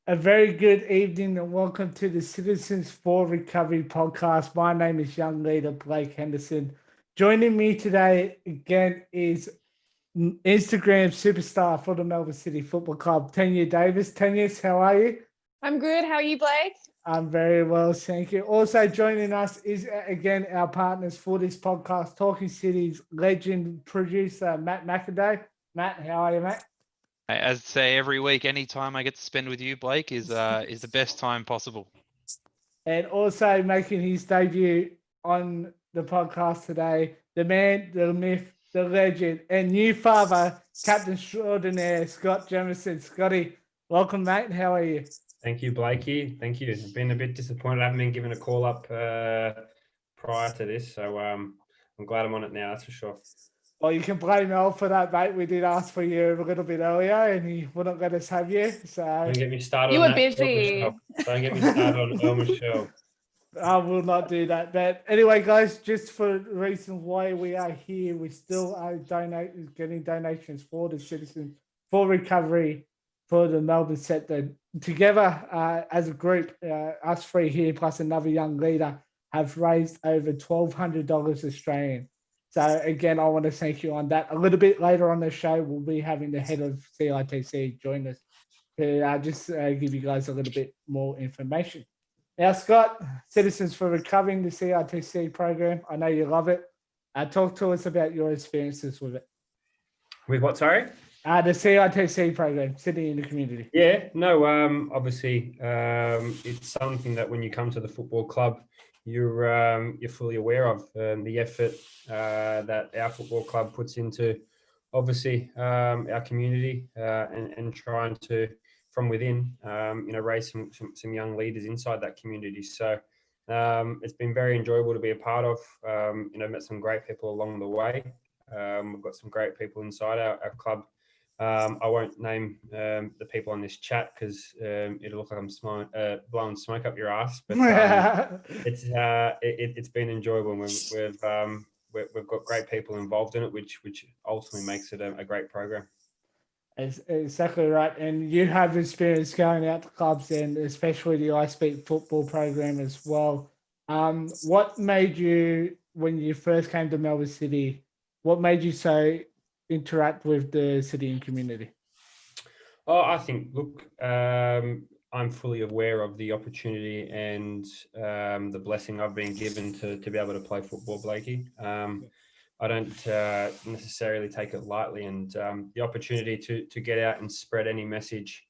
A very good evening and welcome to the Citizens for Recovery podcast. My name is young leader Blake Henderson. Joining me today again is Instagram superstar for the Melbourne City Football Club, Tanya Davis. Tanya, how are you? I'm good. How are you, Blake? I'm very well, thank you. Also joining us is again our partners for this podcast, Talking City's legend producer Matt McAday. Matt, how are you, mate? As I say every week, any time I get to spend with you, Blake, is the best time possible. And also making his debut on the podcast today, the man, the myth, the legend, and new father, Captain Extraordinaire, Scott Jamieson. Scotty, welcome, mate. How are you? Thank you, Blakey. Thank you. I've been a bit disappointed I haven't been given a call up prior to this, so I'm glad I'm on it now, that's for sure. Well, you can blame Mel for that, mate. We did ask for you a little bit earlier, and he wouldn't let us have you. So don't get me started. You on were that, busy. Don't get me started on Elmer's show. I will not do that. But anyway, guys, just for the reason why we are here, we still are getting donations for the Citizens for Recovery for the Melbourne sector. Together, as a group, us three here plus another young leader have raised over $1,200 Australian. So again, I want to thank you on that. A little bit later on the show, we'll be having the head of CITC join us to just give you guys a little bit more information. Now, Scott, Citizens for Recovering, the CITC program. I know you love it. Talk to us about your experiences with it. With what, sorry? The CITC program, City in the Community. Yeah, no, obviously it's something that when you come to the football club, you're fully aware of the effort that our football club puts into, obviously, our community and trying to, from within, raise some young leaders inside that community. So it's been very enjoyable to be a part of. Met some great people along the way. We've got some great people inside our club. I won't name the people on this chat because it'll look like I'm blowing smoke up your ass. But it's been enjoyable. And we've got great people involved in it, which ultimately makes it a great program. Exactly right. And you have experience going out to clubs and especially the I Speak football program as well. What made you, when you first came to Melbourne City, what made you so interact with the city and community? Oh, I think, look, I'm fully aware of the opportunity and the blessing I've been given to be able to play football, Blakey. I don't necessarily take it lightly, and the opportunity to get out and spread any message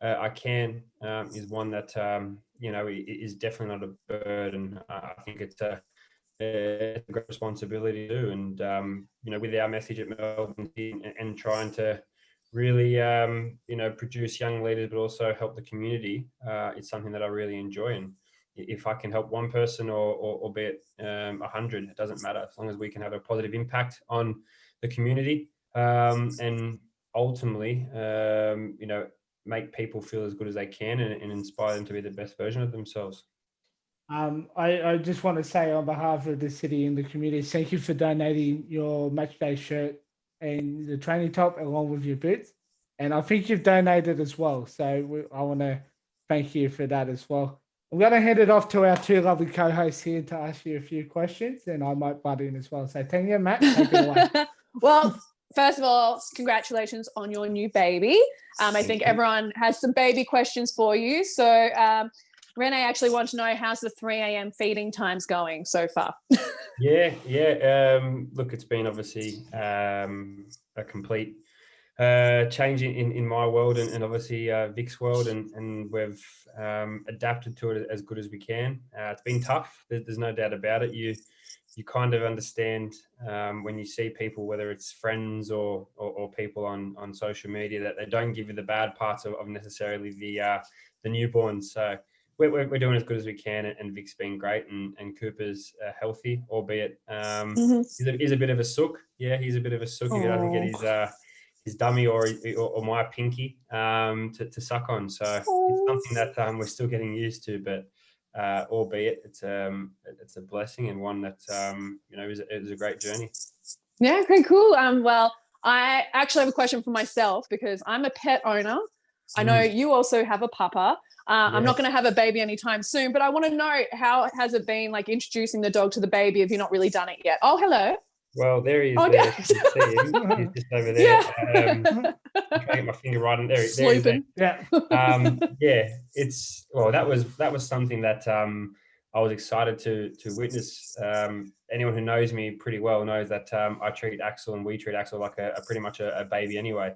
I can is one that, is definitely not a burden. I think it's a great responsibility to do. And, with our message at Melbourne and trying to really, produce young leaders, but also help the community, it's something that I really enjoy. And if I can help one person or be it 100, it doesn't matter, as long as we can have a positive impact on the community and ultimately, make people feel as good as they can and inspire them to be the best version of themselves. I just want to say on behalf of the city and the community, thank you for donating your matchday shirt and the training top along with your boots. And I think you've donated as well. So I want to thank you for that as well. I'm going to hand it off to our two lovely co-hosts here to ask you a few questions, and I might butt in as well. So Tanya, Matt, take it away. Well, first of all, congratulations on your new baby. I think everyone has some baby questions for you. So Renee actually wants to know, how's the 3 a.m. feeding times going so far? Yeah. Look, it's been obviously a complete change in my world and obviously Vic's world, and we've adapted to it as good as we can. It's been tough. There's no doubt about it. You kind of understand when you see people, whether it's friends or people on social media, that they don't give you the bad parts of necessarily the newborns. So we're doing as good as we can, and Vic's been great, and Cooper's healthy, albeit he's a bit of a sook. Yeah, he's a bit of a sook if he doesn't get his dummy or my pinky to suck on. So it's something that we're still getting used to, but albeit it's a blessing and one that is a great journey. Yeah, okay, cool. Well, I actually have a question for myself because I'm a pet owner. I know you also have a puppa. I'm not going to have a baby anytime soon, but I want to know, how has it been, like, introducing the dog to the baby if you've not really done it yet? Oh, hello. Well, there he is. Oh, There. no. You can see him. He's just over there. Yeah. I'm trying to get my finger right in there. Sleeping. Yeah. That was something that I was excited to witness. Anyone who knows me pretty well knows that I treat Axel, and we treat Axel like a pretty much a baby anyway.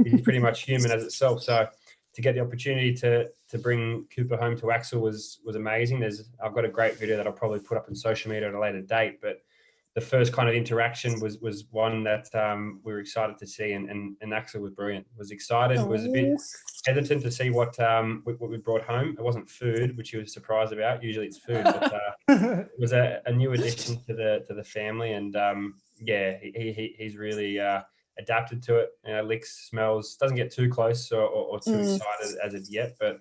He's pretty much human as itself. So to get the opportunity to bring Cooper home to Axel was amazing. I've got a great video that I'll probably put up on social media at a later date, but the first kind of interaction was one that we were excited to see, and Axel was brilliant. Was excited, was a bit hesitant to see what we brought home. It wasn't food, which he was surprised about. Usually it's food, but it was a new addition to the family, and he's really adapted to it. Licks, smells, doesn't get too close or too excited as of yet, but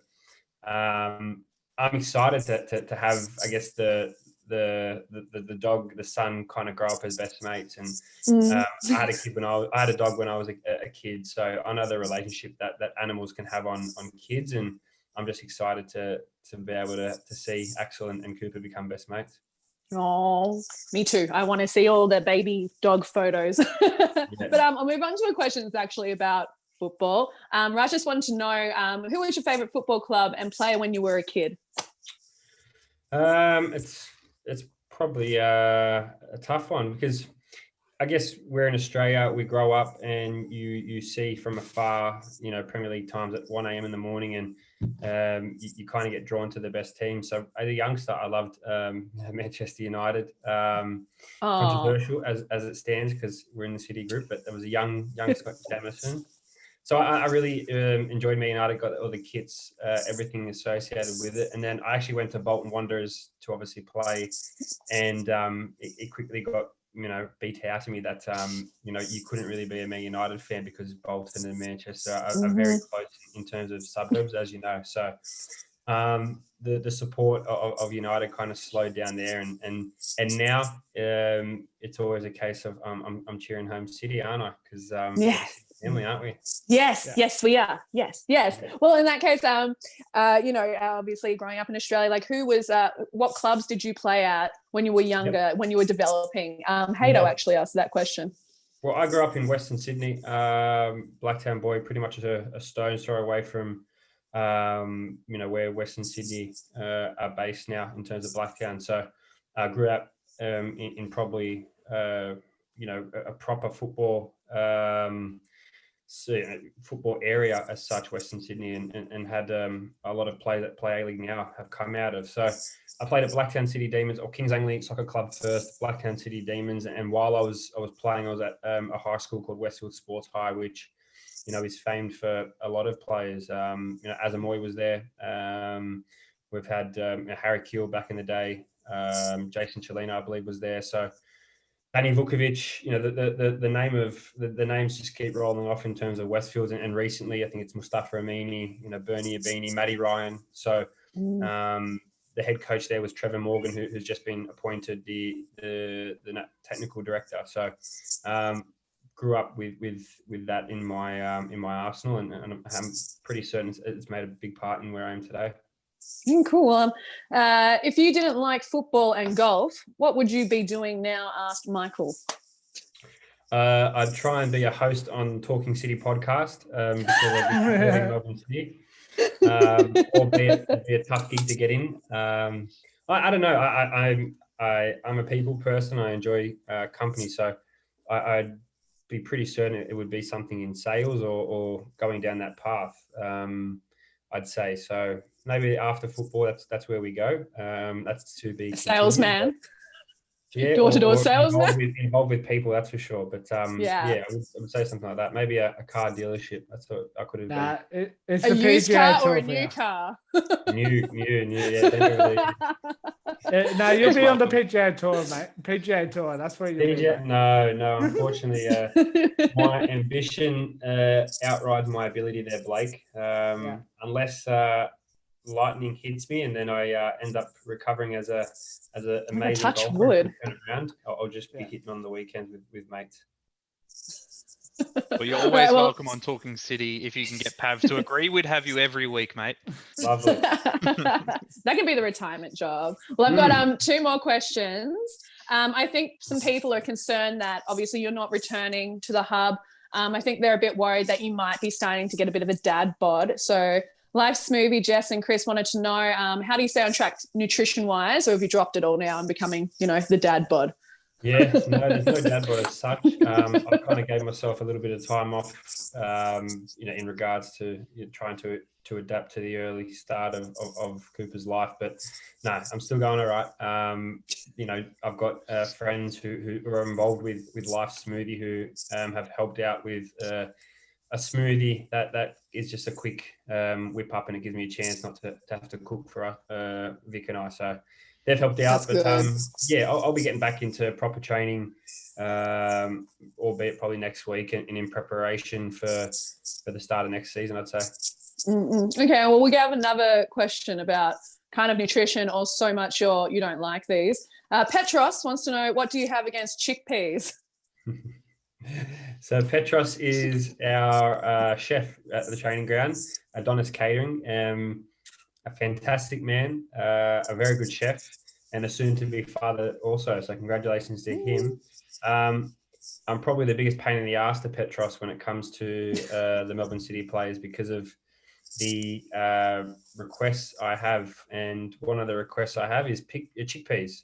I'm excited to have, I guess, the dog, the son, kind of grow up as best mates. And I had a dog when I was a kid, so I know the relationship that animals can have on kids, and I'm just excited to be able to see Axel and Cooper become best mates. Oh, me too. I want to see all the baby dog photos. But I'll move on to a question that's actually about football. Raj just wanted to know, who was your favorite football club and player when you were a kid? It's probably a tough one, because I guess we're in Australia, we grow up and you see from afar, Premier League times at 1 a.m. in the morning, and you kind of get drawn to the best team. So as a youngster, I loved Manchester United. Controversial as it stands, because we're in the City group, but there was a young Scott Jamieson. So I really enjoyed Man United, got all the kits, everything associated with it. And then I actually went to Bolton Wanderers to obviously play, and it quickly got, beat out to me that, you couldn't really be a Man United fan, because Bolton and Manchester are very close in terms of suburbs, as you know. So the support of United kind of slowed down there, and now it's always a case of I'm cheering home City, aren't I? Because family, aren't we? Yes, we are. Yes. Well, in that case, obviously growing up in Australia, like, what clubs did you play at when you were younger, when you were developing? Hato actually asked that question. Well, I grew up in Western Sydney, Blacktown boy, pretty much a stone's throw away from, where Western Sydney are based now in terms of Blacktown. So I grew up in probably, a proper football football area as such, Western Sydney, and had a lot of players that play A-League now have come out of. So I played at Blacktown City Demons, or Kings Anglican Soccer Club first, Blacktown City Demons. And while I was playing, I was at a high school called Westfield Sports High, which, is famed for a lot of players. Asamoah was there. We've had Harry Keel back in the day. Jason Chelina, I believe, was there. So Danny Vukovic, the names just keep rolling off in terms of Westfields, and recently I think it's Mustafa Amini, Bernie Abini, Matty Ryan. So the head coach there was Trevor Morgan, who's just been appointed the technical director. So grew up with that in my arsenal, and I'm pretty certain it's made a big part in where I am today. Cool. If you didn't like football and golf, what would you be doing now? Asked Michael. I'd try and be a host on Talking City podcast because I'd be in Melbourne City, or be a tough gig to get in. I don't know. I'm a people person. I enjoy company, so I'd be pretty certain it would be something in sales or going down that path. I'd say so. Maybe after football, that's where we go. That's to be salesman. Yeah, door-to-door salesman. Involved with people, that's for sure. But I would say something like that. Maybe a car dealership. That's what I could have been. It's a used car or a new car? New. Yeah. No, you'll be on the PGA Tour, mate. PGA Tour. That's where you'll be. No. Unfortunately, my ambition outrides my ability there, Blake. Unless lightning hits me and then I end up recovering as an amazing touch golfer wood. around, I'll just be hitting on the weekends with mates. Well, you're Right, always well- welcome on Talking City. If you can get Pav to agree, we'd have you every week, mate. Lovely. That can be the retirement job. Well, I've got 2 more questions. I think some people are concerned that obviously you're not returning to the hub. I think they're a bit worried that you might be starting to get a bit of a dad bod. So Life Smoothie, Jess and Chris wanted to know, how do you stay on track nutrition-wise, or have you dropped it all now and becoming, the dad bod? Yeah, no, there's no dad bod as such. I kind of gave myself a little bit of time off, in regards to trying to adapt to the early start of Cooper's life. But no, I'm still going all right. I've got friends who are involved with Life Smoothie who have helped out with a smoothie that is just a quick whip up, and it gives me a chance not to have to cook for Vic and I. So they've helped out. That's But good. I'll be getting back into proper training, albeit probably next week, and in preparation for the start of next season, I'd say. Okay, well, we have another question about kind of nutrition, or so much you don't like these. Petros wants to know, what do you have against chickpeas? So Petros is our chef at the training ground, Adonis Catering. A fantastic man, a very good chef, and a soon-to-be father also. So congratulations to him. I'm probably the biggest pain in the ass to Petros when it comes to the Melbourne City players because of the requests I have. And one of the requests I have is chickpeas.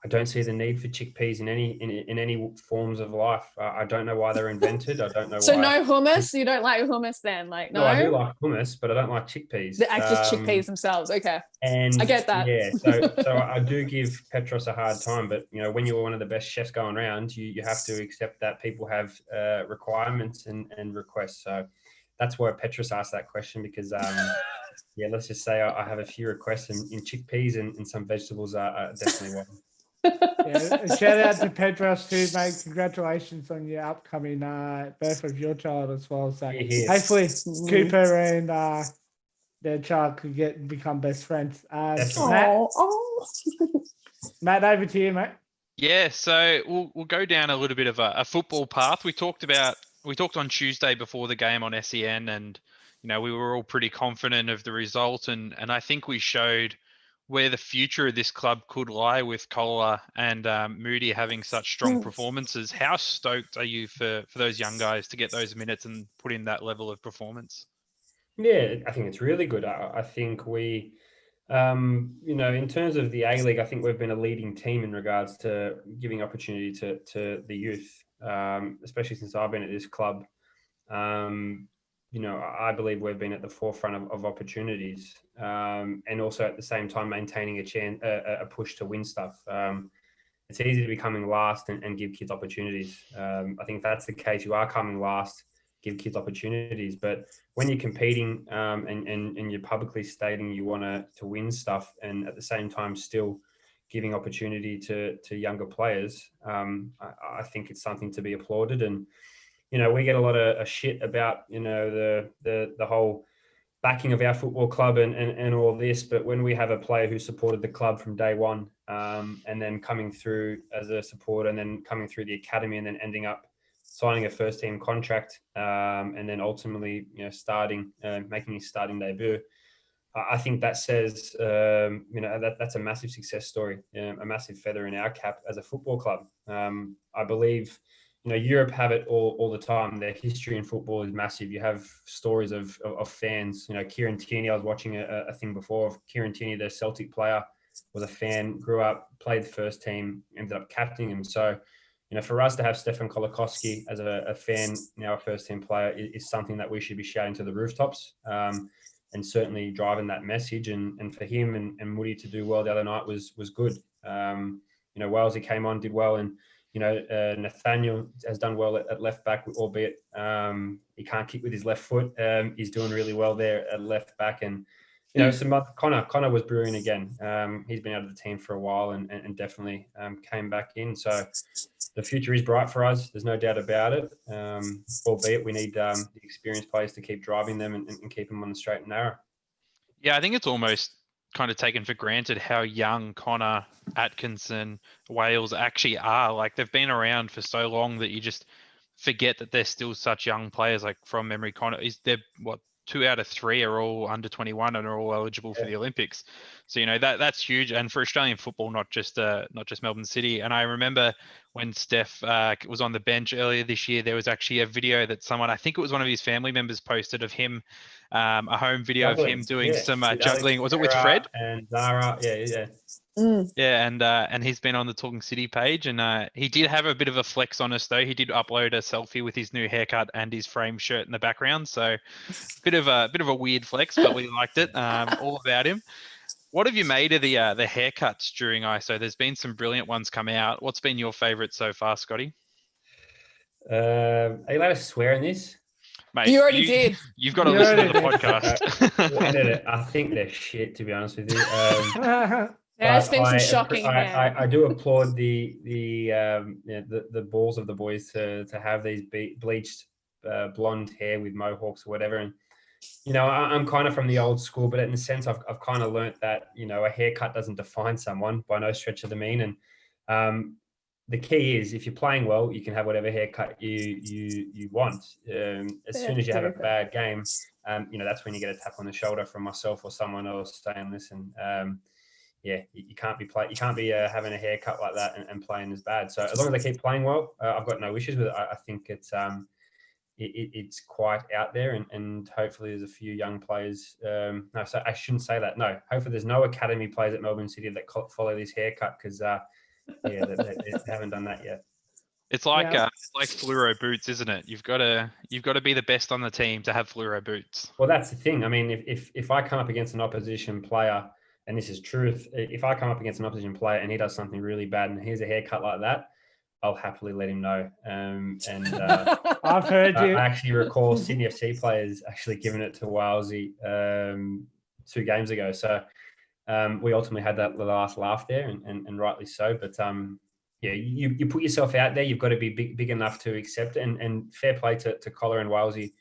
I don't see the need for chickpeas in any forms of life. I don't know why they're invented. I don't know So why. no hummus? You don't like hummus then? Like, no? I do like hummus, but I don't like chickpeas. The actual chickpeas themselves. Okay. And I get that. Yeah, so I do give Petros a hard time, but when you're one of the best chefs going around, you have to accept that people have requirements and requests. So that's why Petros asked that question, because let's just say I have a few requests in chickpeas, and some vegetables are definitely one. Yeah, shout out to Pedros too, mate. Congratulations on your upcoming birth of your child as well. So hopefully Cooper and their child could become best friends. Matt, over to you, mate. Yeah, so we'll go down a little bit of a football path. We talked on Tuesday before the game on SEN, and we were all pretty confident of the result, and I think we showed where the future of this club could lie with Kohler and Moody having such strong performances. How stoked are you for those young guys to get those minutes and put in that level of performance? Yeah, I think it's really good. I think we, in terms of the A-League, I think we've been a leading team in regards to giving opportunity to the youth, especially since I've been at this club. I believe we've been at the forefront of opportunities, and also at the same time maintaining a push to win stuff. It's easy to be coming last and give kids opportunities. I think if that's the case, you are coming last, give kids opportunities. But when you're competing and you're publicly stating you want to win stuff, and at the same time still giving opportunity to younger players, I think it's something to be applauded. And we get a lot of shit about the whole backing of our football club and all this, but when we have a player who supported the club from day one, and then coming through as a supporter, and then coming through the academy, and then ending up signing a first team contract, and then ultimately making his starting debut, I think that says that's a massive success story, a massive feather in our cap as a football club. I believe Europe have it all the time. Their history in football is massive. You have stories of fans. Kieran Tierney, I was watching a thing before of Kieran Tierney, the Celtic player, was a fan, grew up, played the first team, ended up captaining him. So, for us to have Stefan Kolakowski as a fan, now a first team player, is something that we should be shouting to the rooftops, and certainly driving that message. And for him and Moody to do well the other night was good. Wellesley came on, did well, and Nathaniel has done well at left back, albeit he can't kick with his left foot. He's doing really well there at left back. And, Connor was brilliant again. He's been out of the team for a while and definitely came back in. So the future is bright for us. There's no doubt about it. Albeit we need the experienced players to keep driving them and keep them on the straight and narrow. Yeah, I think it's almost kind of taken for granted how young Connor, Atkinson, Wales actually are. Like, they've been around for so long that forget that they're still such young players. Like from memory, Connor is they're what 2 out of 3 are all under 21 and are all eligible for the Olympics. So that's huge, and for Australian football, not just Melbourne City. And I remember when Steph was on the bench earlier this year, there was actually a video that someone, I think it was one of his family members, posted of him, a home video of him doing some With juggling. Alex Was it with Ferreira Fred? and Zara? Yeah. Yeah, and he's been on the Talking City page, and he did have a bit of a flex on us though. He did upload a selfie with his new haircut and his frame shirt in the background. So bit of a weird flex, but we liked it. All about him. What have you made of the haircuts during ISO? There's been some brilliant ones come out. What's been your favourite so far, Scotty? Are you allowed to swear in this? Mate, You already did. You've got to You listen to the already did. podcast. We'll edit it. I think they're shit, to be honest with you. There's But been some I shocking hair. I do applaud the balls of the boys to have these bleached blonde hair with mohawks or whatever. And I'm kind of from the old school, but in a sense, I've kind of learnt that a haircut doesn't define someone by no stretch of the mean. And the key is if you're playing well, you can have whatever haircut you want. As soon as you have a bad game, that's when you get a tap on the shoulder from myself or someone else saying, "Listen, you can't be having a haircut like that and playing as bad." So as long as they keep playing well, I've got no issues with it. I think it's quite out there, and hopefully there's a few young players. No, so I shouldn't say that. No, hopefully there's no academy players at Melbourne City that follow this haircut because they haven't done that yet. It's like fluoro boots, isn't it? You've got to be the best on the team to have fluoro boots. Well, that's the thing. I mean, if I come up against an opposition player, and this is truth, if I come up against an opposition player and he does something really bad and here's a haircut like that, I'll happily let him know. I've heard you. I actually recall Sydney FC players actually giving it to Walesy 2 games ago. So we ultimately had that last laugh there, and rightly so. But you put yourself out there. You've got to be big enough to accept it. And fair play to Collar and Walesy.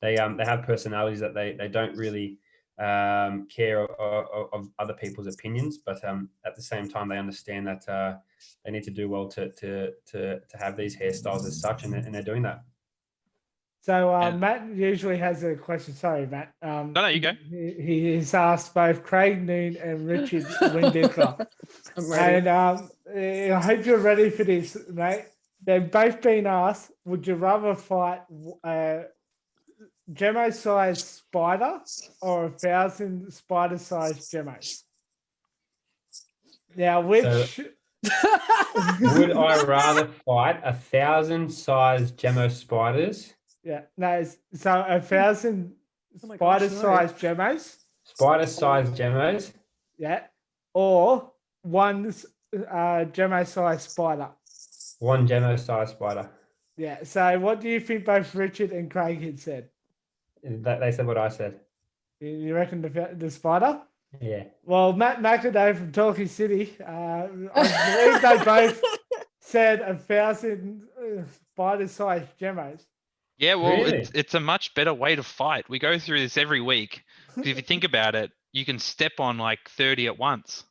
They have personalities that they don't really care of other people's opinions, but at the same time they understand that they need to do well to have these hairstyles as such, and they're doing that. So Matt usually has a question. Sorry, Matt. No, you go. He's asked both Craig Noon and Richard Windicker. And I hope you're ready for this, mate. They've both been asked, would you rather fight Gemo-sized spider or 1,000 spider-sized Gemos? Now, which... Would I rather fight 1,000 sized Gemo spiders? Yeah, no, so 1,000 spider-sized Gemos. Spider-sized Gemos? Yeah, or one Gemo-sized spider. One Gemo-sized spider. Yeah, so what do you think both Richard and Craig had said? They said what I said. You reckon the spider? Yeah. Well, Matt McAdoo from Talking City, I believe they both said 1,000 spider-sized Gemos. Yeah, well, Really? it's a much better way to fight. We go through this every week. Because if you think about it, you can step on like 30 at once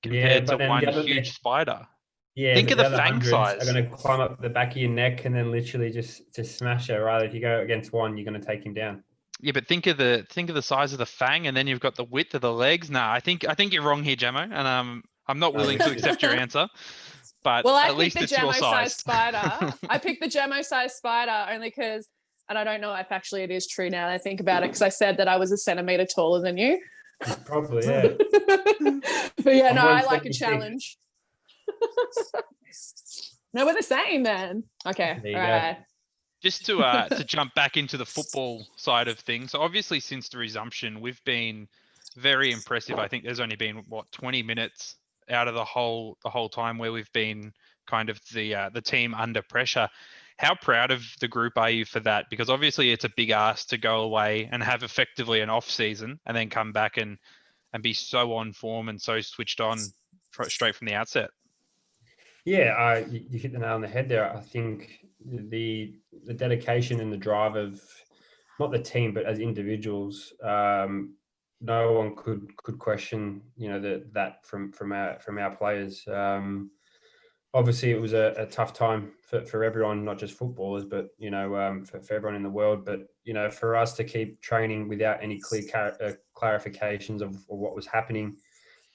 compared to one huge spider. Yeah, think of the other fang hundreds size. are going to climb up the back of your neck and then literally just smash it. Rather, if you go against one, you're going to take him down. Yeah, but think of the size of the fang, and then you've got the width of the legs. Nah, I think you're wrong here, Jemo, and I'm not willing to accept your answer. But Well, I at least picked the it's your size. Gemo-sized spider. I picked the Gemo-sized spider only because, and I don't know if actually it is true now that I think about it, because I said that I was a centimetre taller than you. Probably, yeah. But yeah, I'm no, I like a 176. challenge. No, we're the same then. Okay, There you all go. right. Just to jump back into the football side of things. So obviously, since the resumption, we've been very impressive. I think there's only been 20 minutes out of the whole time where we've been kind of the team under pressure. How proud of the group are you for that? Because obviously it's a big ask to go away and have effectively an off season and then come back and be so on form and so switched on straight from the outset. Yeah, you hit the nail on the head there. I think the dedication and the drive of not the team, but as individuals, no one could question, that from our players. obviously it was a tough time for everyone, not just footballers, but for everyone in the world. But for us to keep training without any clear clarifications of what was happening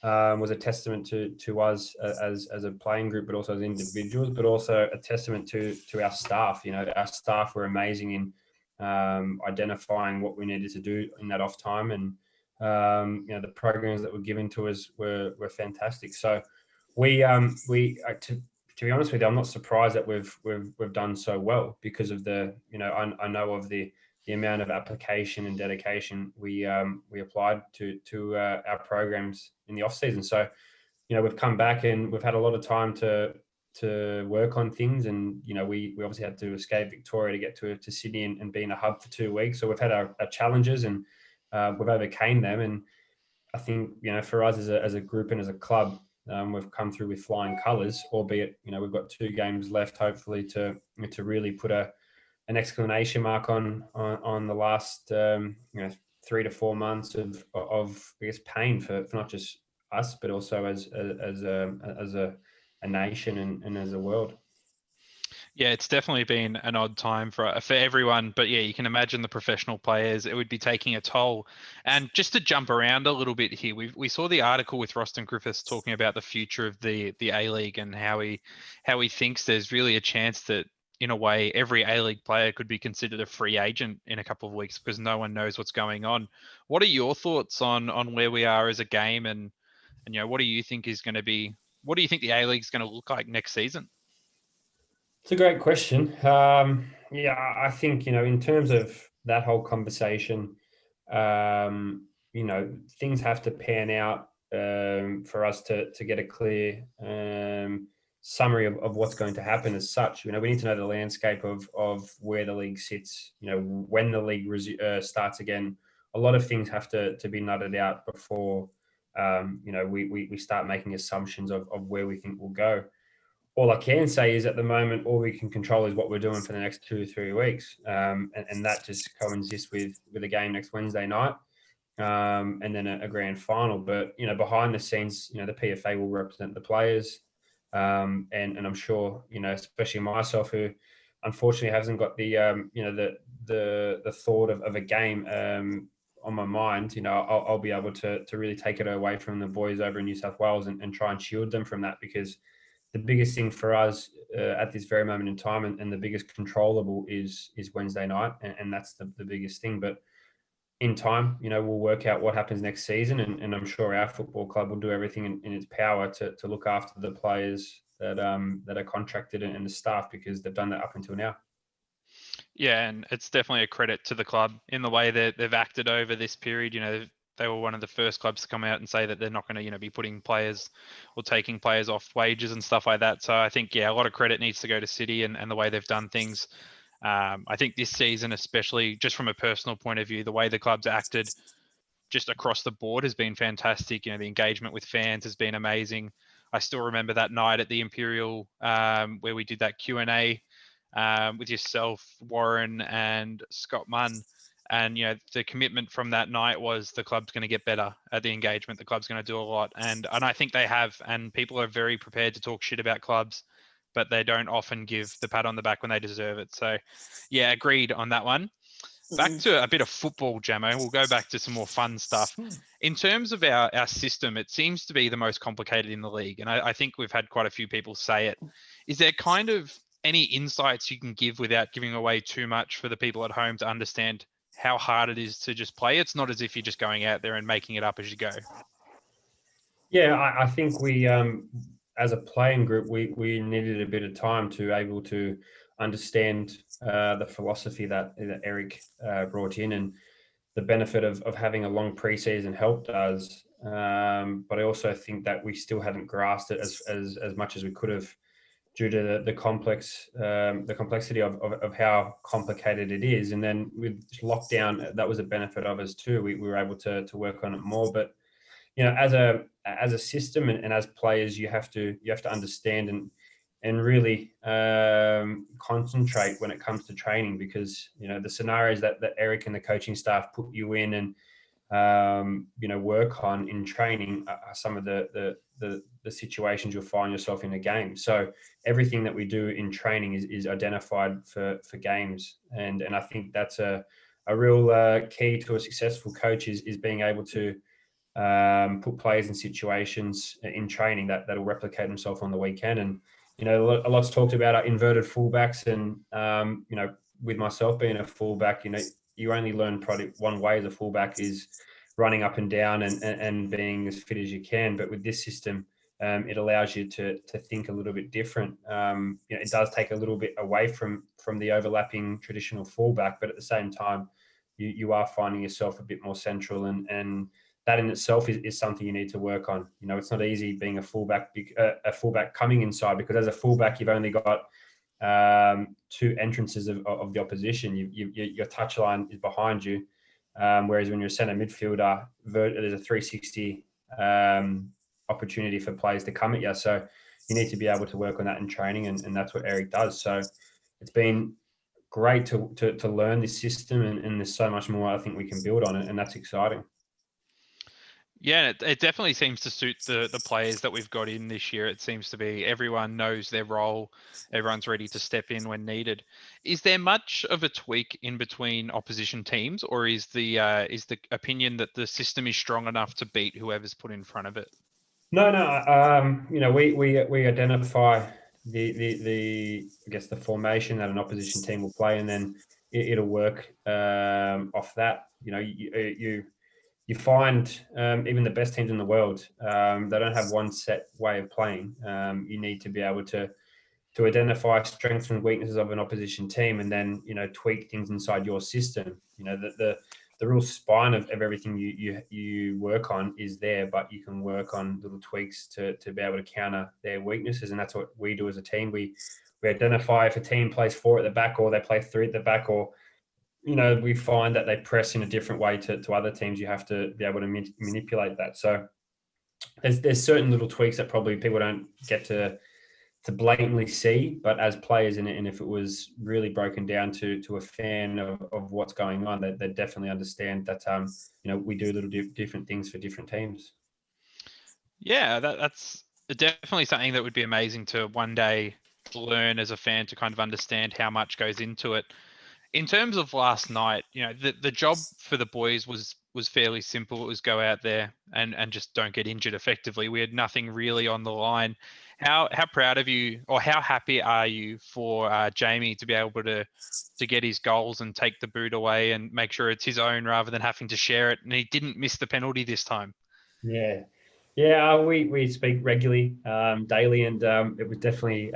was a testament to us as a playing group, but also as individuals, but also a testament to our staff. Our staff were amazing in identifying what we needed to do in that off time, and the programs that were given to us were fantastic. So to be honest with you, I'm not surprised that we've done so well because of I know of the amount of application and dedication we applied to our programs in the off season. So we've come back and we've had a lot of time to work on things, and we obviously had to escape Victoria to get to Sydney and be in a hub for 2 weeks. So we've had our challenges, and we've overcame them. And I think for us as a group and as a club, we've come through with flying colours, albeit we've got 2 games left, hopefully to really put an exclamation mark on the last 3 to 4 months of I guess pain for not just us, but also as a nation and as a world. Yeah, it's definitely been an odd time for everyone, but yeah, you can imagine the professional players, it would be taking a toll. And just to jump around a little bit here, we saw the article with Roston Griffiths talking about the future of the A-League and how he thinks there's really a chance that, in a way, every A-League player could be considered a free agent in a couple of weeks because no one knows what's going on. What are your thoughts on where we are as a game, and what do you think the A-League is going to look like next season? It's a great question. I think, in terms of that whole conversation, things have to pan out for us to get a clear summary of what's going to happen as such. We need to know the landscape of where the league sits, when the league starts again. A lot of things have to be nutted out before, we start making assumptions of where we think we'll go. All I can say is at the moment, all we can control is what we're doing for the next 2 or 3 weeks. And that just coincides with a game next Wednesday night, and then a grand final. But, behind the scenes, the PFA will represent the players. And I'm sure, especially myself, who unfortunately hasn't got the thought of a game on my mind, I'll be able to really take it away from the boys over in New South Wales and try and shield them from that, because the biggest thing for us at this very moment in time, and the biggest controllable is Wednesday night, and that's the biggest thing. But in time, we'll work out what happens next season, and I'm sure our football club will do everything in its power to look after the players that are contracted and the staff, because they've done that up until now. Yeah, and it's definitely a credit to the club in the way that they've acted over this period. They were one of the first clubs to come out and say that they're not going to, be putting players or taking players off wages and stuff like that. So I think, a lot of credit needs to go to City and the way they've done things. I think this season, especially just from a personal point of view, the way the club's acted just across the board has been fantastic. The engagement with fans has been amazing. I still remember that night at the Imperial where we did that Q&A with yourself, Warren, and Scott Munn. And, the commitment from that night was the club's going to get better at the engagement. The club's going to do a lot. And I think they have. And people are very prepared to talk shit about clubs, but they don't often give the pat on the back when they deserve it. So, yeah, agreed on that one. Back to a bit of football, Jamo. We'll go back to some more fun stuff. In terms of our system, it seems to be the most complicated in the league. And I think we've had quite a few people say it. Is there kind of any insights you can give without giving away too much for the people at home to understand how hard it is to just play? It's not as if you're just going out there and making it up as you go. Yeah, I think we, as a playing group, we needed a bit of time to able to understand the philosophy that Eric brought in, and the benefit of having a long preseason helped us. But I also think that we still hadn't grasped it as much as we could have, due to the complexity of how complicated it is. And then with lockdown, that was a benefit of us too. We were able to work on it more. But as a system and as players, you have to understand and really concentrate when it comes to training, because the scenarios that Eric and the coaching staff put you in, and work on in training are some of the situations you'll find yourself in a game. So everything that we do in training is identified for games, and I think that's a real key to a successful coach is being able to put players in situations in training that'll replicate themselves on the weekend. And a lot's talked about our inverted fullbacks, and with myself being a fullback, you only learn probably one way as a fullback is running up and down and being as fit as you can. But with this system, it allows you to think a little bit different. It does take a little bit away from the overlapping traditional fullback, but at the same time, you are finding yourself a bit more central, and that in itself is something you need to work on. It's not easy being a fullback coming inside, because as a fullback, you've only got two entrances of the opposition. Your touchline is behind you, whereas when you're a centre midfielder, there's a 360 opportunity for players to come at you. So you need to be able to work on that in training, and that's what Eric does. So it's been great to learn this system, and there's so much more I think we can build on it, and that's exciting. Yeah, it definitely seems to suit the players that we've got in this year. It seems to be everyone knows their role. Everyone's ready to step in when needed. Is there much of a tweak in between opposition teams, or is the opinion that the system is strong enough to beat whoever's put in front of it? No. We identify the I guess the formation that an opposition team will play, and then it'll work off that. You find even the best teams in the world, they don't have one set way of playing. You need to be able to identify strengths and weaknesses of an opposition team, and then tweak things inside your system. The real spine of everything you work on is there, but you can work on little tweaks to be able to counter their weaknesses, and that's what we do as a team. We identify if a team plays 4 at the back, or they play 3 at the back, or we find that they press in a different way to other teams. You have to be able to manipulate that. So there's certain little tweaks that probably people don't get to blatantly see, but as players in it, and if it was really broken down to a fan of what's going on, they definitely understand that we do little different things for different teams. Yeah, that's definitely something that would be amazing to one day learn as a fan, to kind of understand how much goes into it. In terms of last night, the job for the boys was fairly simple. It was go out there and just don't get injured effectively. We had nothing really on the line. How proud of you, or how happy are you for Jamie to be able to get his goals and take the boot away and make sure it's his own rather than having to share it? And he didn't miss the penalty this time. Yeah. We speak regularly, daily, and it was definitely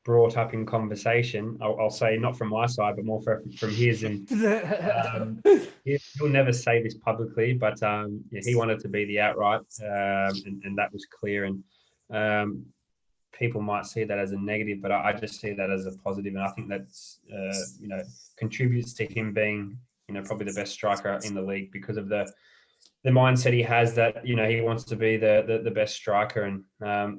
brought up in conversation. I'll say not from my side, but more from his. And he'll never say this publicly, but he wanted to be the outright, and that was clear. And people might see that as a negative, but I just see that as a positive, and I think that's contributes to him being probably the best striker in the league, because of the mindset he has, that he wants to be the best striker. And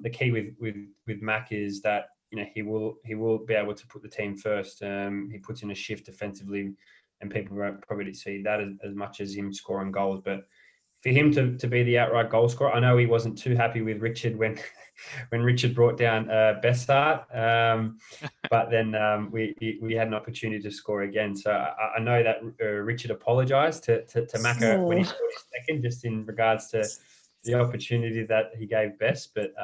the key with Mac is that he will be able to put the team first. He puts in a shift defensively, and people won't probably see that as much as him scoring goals. But for him to be the outright goal scorer, I know he wasn't too happy with Richard when Richard brought down Bessart, but then we had an opportunity to score again. So I know that Richard apologised to Macca when he scored his second, just in regards to the opportunity that he gave Bess. But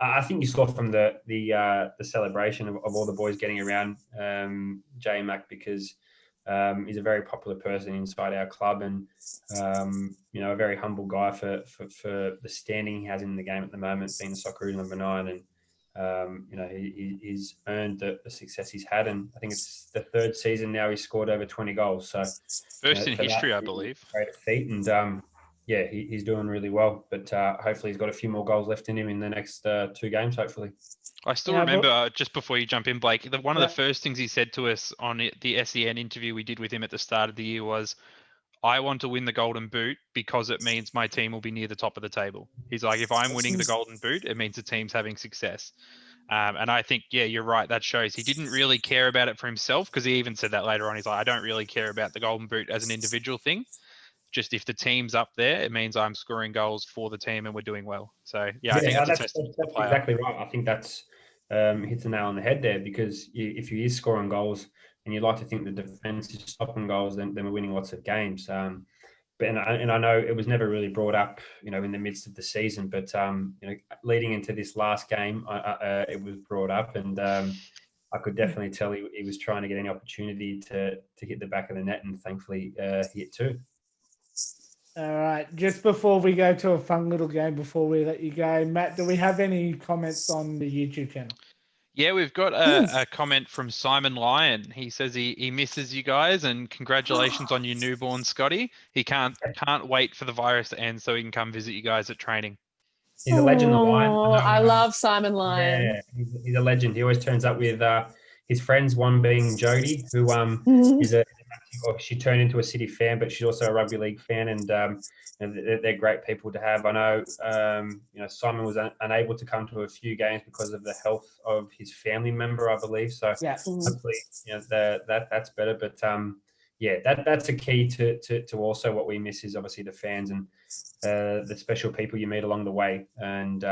I think you saw from the celebration of all the boys getting around J Mac, because he's a very popular person inside our club, and a very humble guy for the standing he has in the game at the moment, being the Socceroos number 9, and he's earned the success he's had, and I think it's the 3rd season now he's scored over 20 goals. So first in history, I believe. Great feat, and he's doing really well. But hopefully he's got a few more goals left in him in the next 2 games, hopefully. I still remember, just before you jump in, Blake, one of the first things he said to us on the SEN interview we did with him at the start of the year was, I want to win the Golden Boot because it means my team will be near the top of the table. He's like, if I'm winning the Golden Boot, it means the team's having success. And I think, you're right. That shows he didn't really care about it for himself, because he even said that later on. He's like, I don't really care about the Golden Boot as an individual thing. just if the team's up there, it means I'm scoring goals for the team and we're doing well. So yeah, I think that's it's a testament to the player. exactly right. I think that's hits the nail on the head there, because if you is scoring goals and you like to think the defense is stopping goals, then we're winning lots of games. But I know it was never really brought up, in the midst of the season, but leading into this last game, it was brought up, and I could definitely tell he was trying to get any opportunity to hit the back of the net, and thankfully he hit two. All right. Just before we go to a fun little game, before we let you go, Matt, do we have any comments on the YouTube channel? Yeah, we've got a comment from Simon Lyon. He says he misses you guys and congratulations on your newborn, Scotty. He can't wait for the virus to end so he can come visit you guys at training. He's a legend, the Lion. Oh, I love Simon Lyon. Yeah, he's a legend. He always turns up with his friends, one being Jodie, who is she turned into a City fan, but she's also a rugby league fan, and they're great people to have. I know, Simon was unable to come to a few games because of the health of his family member, I believe. So hopefully, that's better. But that's a key to also what we miss is obviously the fans and the special people you meet along the way. And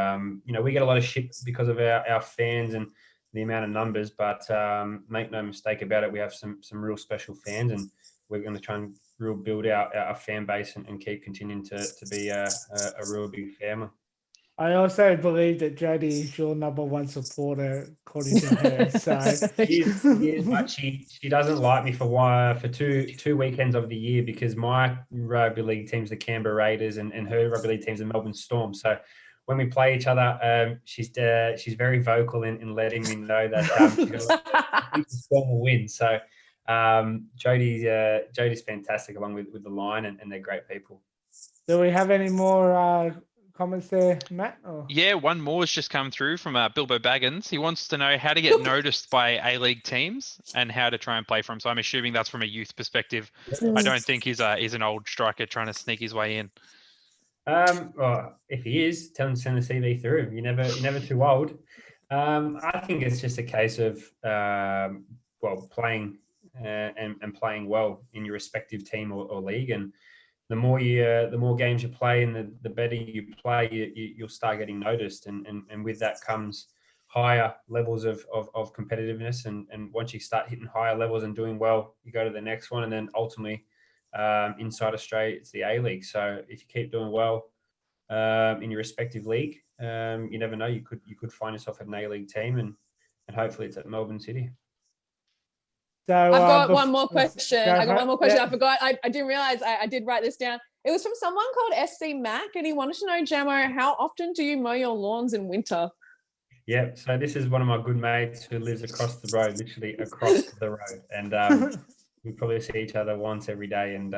we get a lot of shit because of our fans and the amount of numbers, but make no mistake about it, we have some real special fans, and we're going to try and real build our fan base and keep continuing to be a real big family. I also believe that Jodie is your number one supporter, according to her. So she is, but she doesn't like me for two weekends of the year, because my rugby league team's the Canberra Raiders and her rugby league team's the Melbourne Storm. So when we play each other, she's very vocal in letting me know that the Storm will win. So Jodie's fantastic, along with the line, and they're great people. Do we have any more comments there, Matt? Or? Yeah, one more has just come through from Bilbo Baggins. He wants to know how to get noticed by A-League teams and how to try and play for them. So I'm assuming that's from a youth perspective. I don't think he's an old striker trying to sneak his way in. Well, if he is, tell him to send the CV through. You're never too old. I think it's just a case of playing and playing well in your respective team or league, and the more games you play and the better you play, you'll start getting noticed, and with that comes higher levels of competitiveness, and once you start hitting higher levels and doing well, you go to the next one, and then ultimately inside Australia it's the A-League. So if you keep doing well in your respective league, you never know, you could find yourself at an A-League team, and hopefully it's at Melbourne City. So I've got one more question. I forgot. I didn't realize I did write this down. It was from someone called SC Mac, and he wanted to know, Jamo, how often do you mow your lawns in winter? Yeah, so this is one of my good mates who lives across the road, literally across the road, and we probably see each other once every day. And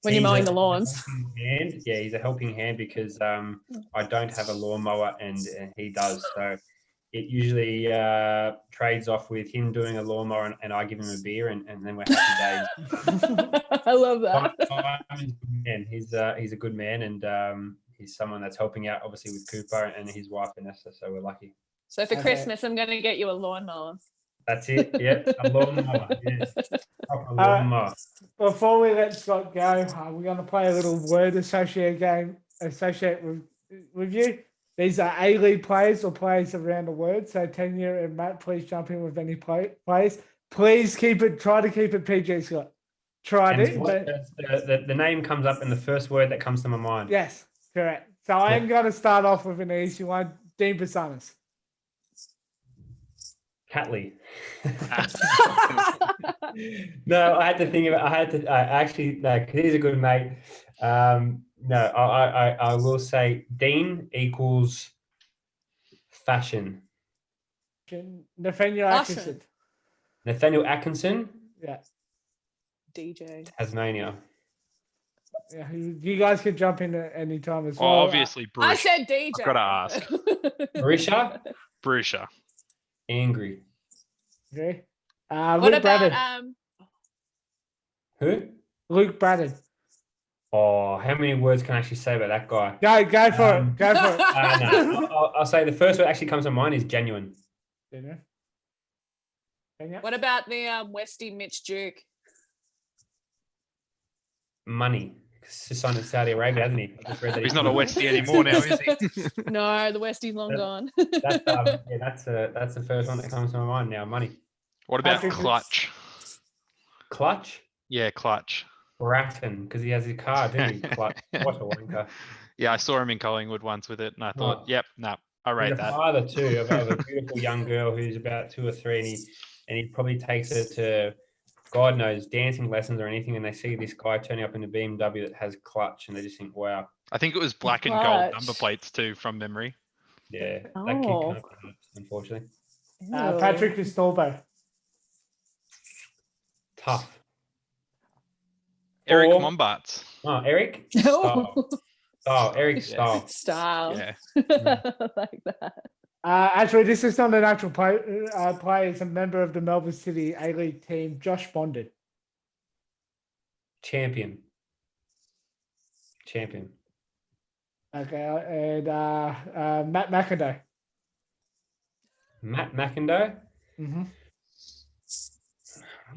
when you're mowing the lawns, he's a helping hand, because I don't have a lawnmower and he does. So it usually trades off with him doing a lawnmower and I give him a beer, and then we're happy days. I love that. He's a good man, and he's someone that's helping out, obviously, with Cooper and his wife Vanessa. So we're lucky. So for Christmas, I'm going to get you a lawnmower. That's it. Yeah, a lawnmower. Yeah. Proper lawnmower. Before we let Scott go, we're going to play a little word associate game with you. These are A-League players or players around the word. So Tanya and Matt, please jump in with any players. Please try to keep it PG, Scott. The name comes up in the first word that comes to my mind. Yes, correct. So I am going to start off with an easy one. Dean Basanis. Catley. No, I had to think about. No, he's a good mate. No, I will say Dean equals fashion. Nathaniel Atkinson. Nathaniel Atkinson. Yeah. DJ. Tasmania. Yeah, you guys can jump in at any time as well. Obviously, Bruce. I said DJ. I've got to ask. Barisha. Angry. Okay. What Luke about Braddon. Who? Luke Braddon. Oh, how many words can I actually say about that guy? Go for it. Go for it. No, I'll say the first word that actually comes to mind is genuine. What about the Westie Mitch Duke? Money. He's signed in Saudi Arabia, hasn't he? I just read that He's not a Westie anymore now, is he? No, the Westie's long gone. That's the first one that comes to my mind now. Money. What about Patrick- Clutch? Clutch. Yeah, Clutch. Bratton, because he has his car, didn't he? Clutch. What a wanker. Yeah, I saw him in Collingwood once with it, and I thought, Oh. yep, no, I He's rate a that. father too of a beautiful young girl who's about 2 or 3, and he probably takes her to God knows dancing lessons or anything, and they see this guy turning up in a BMW that has Clutch, and they just think, wow, I think it was black and gold number Clutch. plates too, from memory. yeah, that kid Oh. can't be hurt, unfortunately. Ew. Patrick Castorbo. Tough. Eric Or- Mombarts. Oh, Eric. No. Eric Yeah. Style. Style. Yeah. Like that. Actually, this is not an actual player. It's a member of the Melbourne City A-League team, Josh Bonded. Champion. Okay, and Matt McIndoe. Matt McIndoe. Mm-hmm.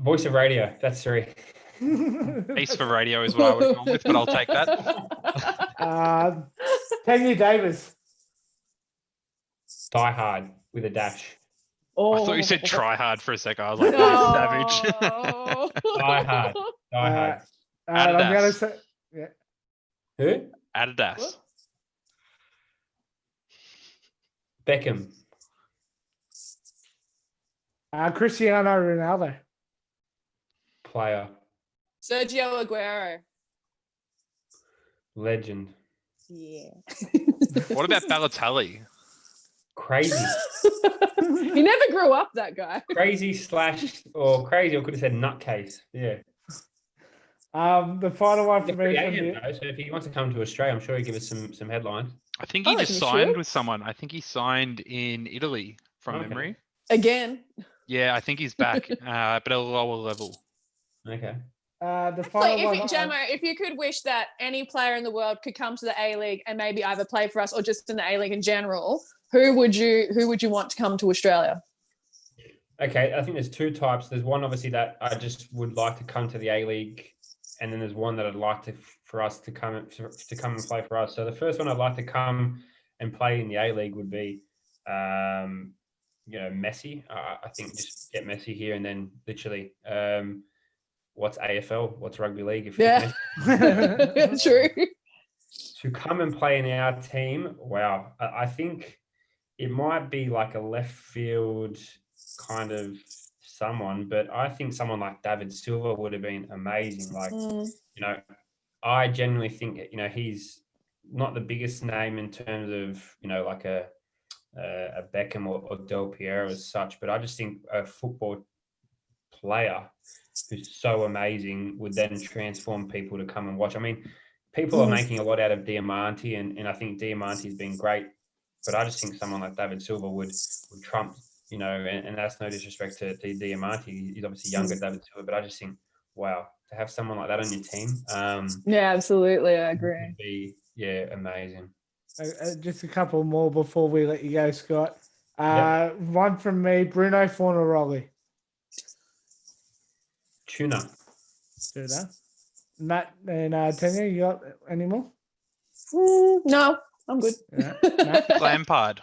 Voice of radio. That's 3. Ace for radio is what I would have gone with, but I'll take that. Tanya Davis. Die Hard with a dash. Oh. I thought you said try hard for a second. I was like, oh, savage. No. Die Hard. Die Hard. And I'm gonna Adidas. say, yeah. Who? Adidas. What? Beckham. Cristiano Ronaldo. Player. Sergio Aguero. Legend. Yeah. What about Balotelli? Crazy. He never grew up, that guy. Crazy slash or crazy, I could have said nutcase. Yeah. The final one He's for a free me. From agent, the, though, so if he wants to come to Australia, I'm sure he'll give us some headlines. I think I he reckon just he signed should. with someone. I think he signed in Italy from Okay. memory. Again. Yeah, I think he's back, but at a lower level. Okay. the Like, final one. Jamo, if you could wish that any player in the world could come to the A-League and maybe either play for us or just in the A-League in general, who would you want to come to Australia? Okay, I think there's 2 types. There's one obviously that I just would like to come to the A-League, and then there's one that I'd like for us to come and play for us. So the first one I'd like to come and play in the A-League would be, Messi. I think just get Messi here, and then literally, what's AFL? What's rugby league? Yeah. True. To come and play in our team, wow! I think it might be like a left field kind of someone, but I think someone like David Silva would have been amazing. Like, I genuinely think, he's not the biggest name in terms of, like a Beckham or Del Piero as such, but I just think a football player who's so amazing would then transform people to come and watch. I mean, people are making a lot out of Diamante, and I think Diamante's been great, but I just think someone like David Silva would trump, and that's no disrespect to Diamante. He's obviously younger, David Silva, but I just think, wow, to have someone like that on your team, Yeah, absolutely. I agree. would be, amazing. Just a couple more before we let you go, Scott. Yep. One from me, Bruno Fornaroli. Tuna. Do that. Matt and Tanya, you got any more? No, I'm good. Yeah. Matt? Lampard.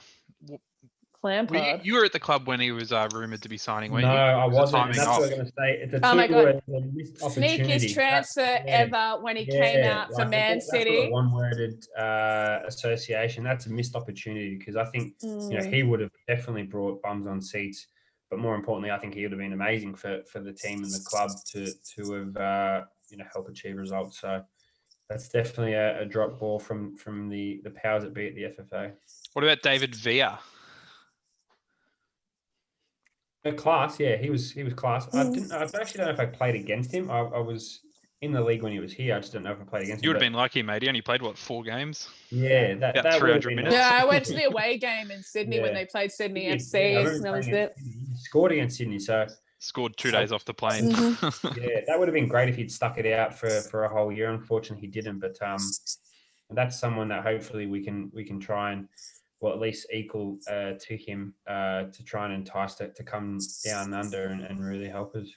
Lampard. You were at the club when he was rumored to be signing, weren't No, you? I Was the wasn't. timing And that's what I was off? going to say. It's a Oh my God. missed opportunity. Sneakiest transfer ever when he came out for like, Man that's City. a one-worded association. That's a missed opportunity because I think he would have definitely brought bums on seats. But more importantly, I think he would have been amazing for the team and the club to have help achieve results. So that's definitely a drop ball from the powers that be at the FFA. What about David Villa? Class, yeah, he was class. I actually don't know if I played against him. I was in the league when he was here. I just don't know if I played against him. You would have but- been lucky, mate. He only played, 4 games? Yeah, About that would have 300 been minutes. Yeah, I went to the away game in Sydney when Yeah. they played Sydney Yeah, FC. I remember That was playing it. against Sydney. He scored against Sydney, so Scored 2 days off the plane. yeah, that would have been great if he'd stuck it out for a whole year. Unfortunately, he didn't. But that's someone that hopefully we can try and, well, at least equal to him to try and entice to come down under and really help us.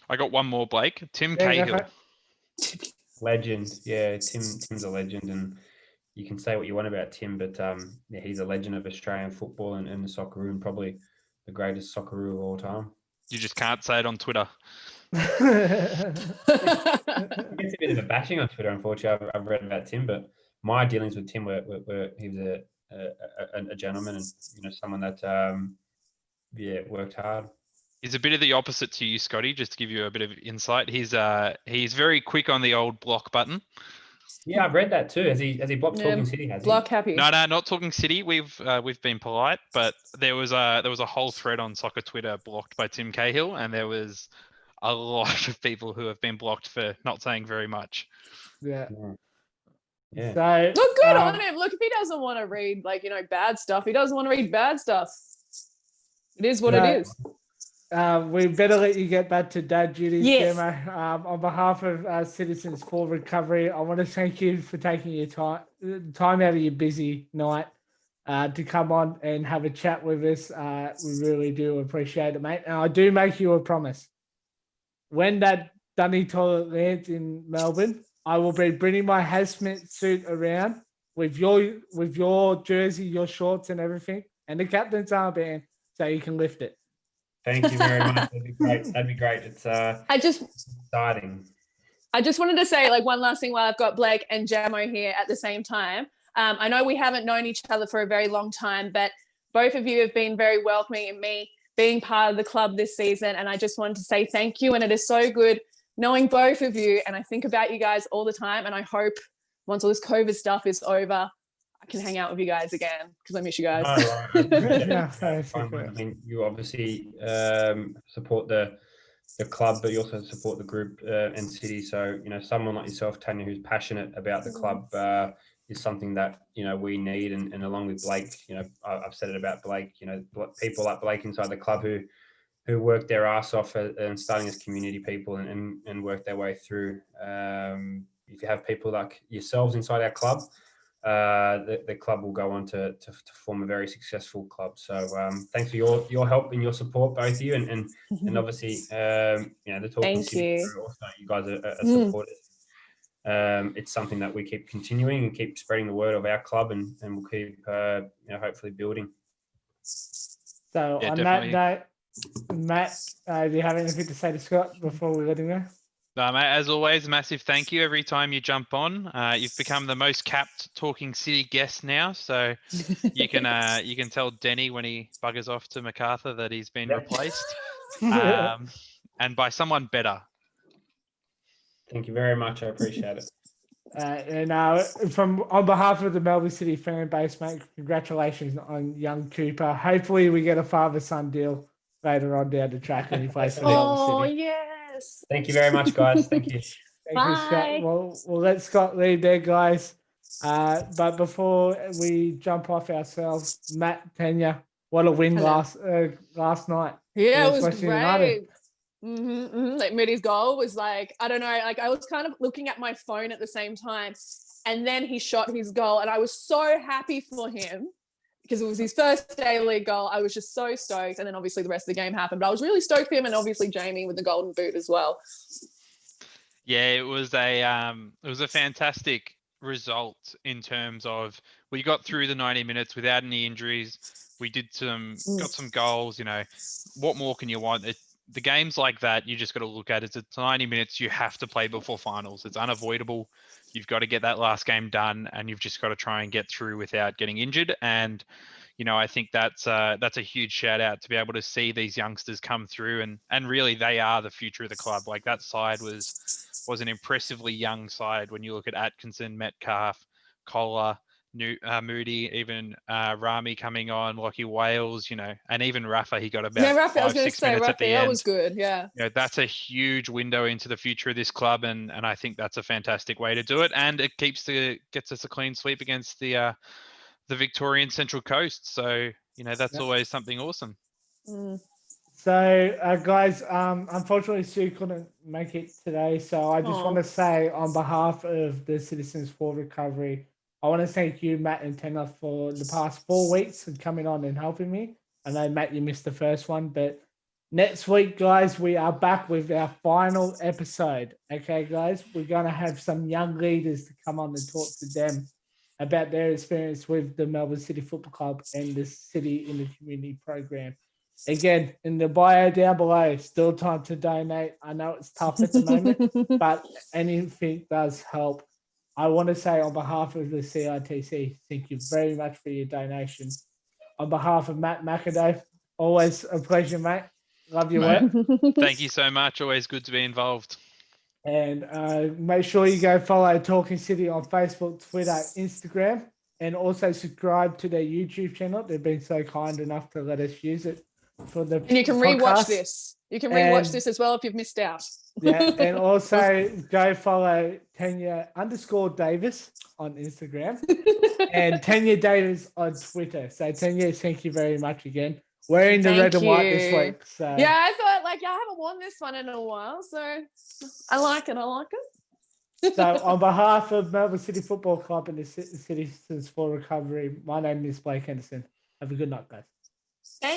I got one more, Blake. Tim Yeah, go Cahill. for it. Legend. Yeah, Tim's a legend, and you can say what you want about Tim, but yeah, he's a legend of Australian football and the Socceroo, and probably the greatest Socceroo of all time. You just can't say it on Twitter. He gets a bit of a bashing on Twitter, unfortunately. I've read about Tim, but my dealings with Tim were he was a gentleman, and someone that yeah, worked hard. He's a bit of the opposite to you, Scotty. Just to give you a bit of insight, he's very quick on the old block button. Yeah, I've read that too. Has he blocked Yeah, Talking City? Has he? Block happy. No, not talking City. We've been polite, but there was a whole thread on soccer Twitter blocked by Tim Cahill, and there was a lot of people who have been blocked for not saying very much. Yeah. Yeah. So Look, good on him. Look, if he doesn't want to read bad stuff, he doesn't want to read bad stuff. It is what it is. We better let you get back to dad duties, Yes. Gemma. On behalf of Citizens for Recovery, I want to thank you for taking your time out of your busy night to come on and have a chat with us. We really do appreciate it, mate. And I do make you a promise. When that Dunny toilet lands in Melbourne, I will be bringing my hazmat suit around with your jersey, your shorts, and everything, and the captain's armband, so you can lift it. Thank you very much. That'd be great. That'd be great. It's exciting. I just wanted to say one last thing while I've got Blake and Jamo here at the same time. I know we haven't known each other for a very long time, but both of you have been very welcoming in me being part of the club this season. And I just wanted to say thank you. And it is so good knowing both of you. And I think about you guys all the time. And I hope once all this COVID stuff is over, I can hang out with you guys again because I miss you guys. I mean, you obviously support the club, but you also support the group and city. So someone like yourself, Tanya, who's passionate about the club, is something that we need. And along with Blake, I've said it about Blake. People like Blake inside the club who work their ass off and starting as community people and work their way through. If you have people like yourselves inside our club, the club will go on to form a very successful club. So thanks for your help and your support, both of you, and obviously the Talking City also, you guys are supporters. It's something that we keep continuing and keep spreading the word of our club, and we'll keep hopefully building. So on that note, Matt, do you have anything to say to Scott before we let him go? No, mate, as always, massive thank you every time you jump on. You've become the most capped Talking City guest now, so you can tell Denny when he buggers off to MacArthur that he's been replaced, and by someone better. Thank you very much. I appreciate it. And on behalf of the Melbourne City fan base, mate, congratulations on young Cooper. Hopefully, we get a father-son deal later on down the track when he plays for Melbourne City. Yes. Thank you very much, guys. Thank you. Thank you, Scott. We'll let Scott leave there, guys. But before we jump off ourselves, Matt, Tanya, what a win last night. Yeah, it was great. Like Moody's goal was I don't know, I was kind of looking at my phone at the same time, and then he shot his goal, and I was so happy for him because it was his first A-League goal. I was just so stoked, and then obviously the rest of the game happened, but I was really stoked for him, and obviously Jamie with the golden boot as well. Yeah, it was a fantastic result in terms of we got through the 90 minutes without any injuries. We got some goals. What more can you want? The games like that, you just got to look at it. It's 90 minutes you have to play before finals. It's unavoidable. You've got to get that last game done, and you've just got to try and get through without getting injured. And I think that's a huge shout out to be able to see these youngsters come through, and really they are the future of the club. Like that side was an impressively young side when you look at Atkinson, Metcalf, Collar, Moody, even Rami coming on, Lockie Wales, and even Rafa, he got about 5-6 minutes at the end. That was good, yeah. That's a huge window into the future of this club, and I think that's a fantastic way to do it, and it gets us a clean sweep against the Victorian Central Coast. So that's always something awesome. So guys, unfortunately Sue couldn't make it today, so I just want to say on behalf of the Citizens for Recovery, I want to thank you, Matt and Tanya, for the past 4 weeks and coming on and helping me. I know, Matt, you missed the first one, but Next week, guys, we are back with our final episode. Okay, guys, we're going to have some young leaders to come on and talk to them about their experience with the Melbourne City Football Club and the City in the Community program. Again, in the bio down below, still time to donate. I know it's tough at the moment, but anything does help. I want to say on behalf of the CITC, thank you very much for your donation. On behalf of Matt McAdoo, always a pleasure, mate. Love your work. Thank you so much. Always good to be involved. And make sure you go follow Talking City on Facebook, Twitter, Instagram, and also subscribe to their YouTube channel. They've been so kind enough to let us use it for the And you can rewatch this. You can rewatch this as well if you've missed out. Yeah, and also go follow Tanya_Davis on Instagram and Tanya Davis on Twitter. So Tanya, thank you very much again. Wearing the red and white this week. So yeah, I thought I haven't worn this one in a while, so I like it. So on behalf of Melbourne City Football Club and the Citizens for Recovery, my name is Blake Henderson. Have a good night, guys. Thank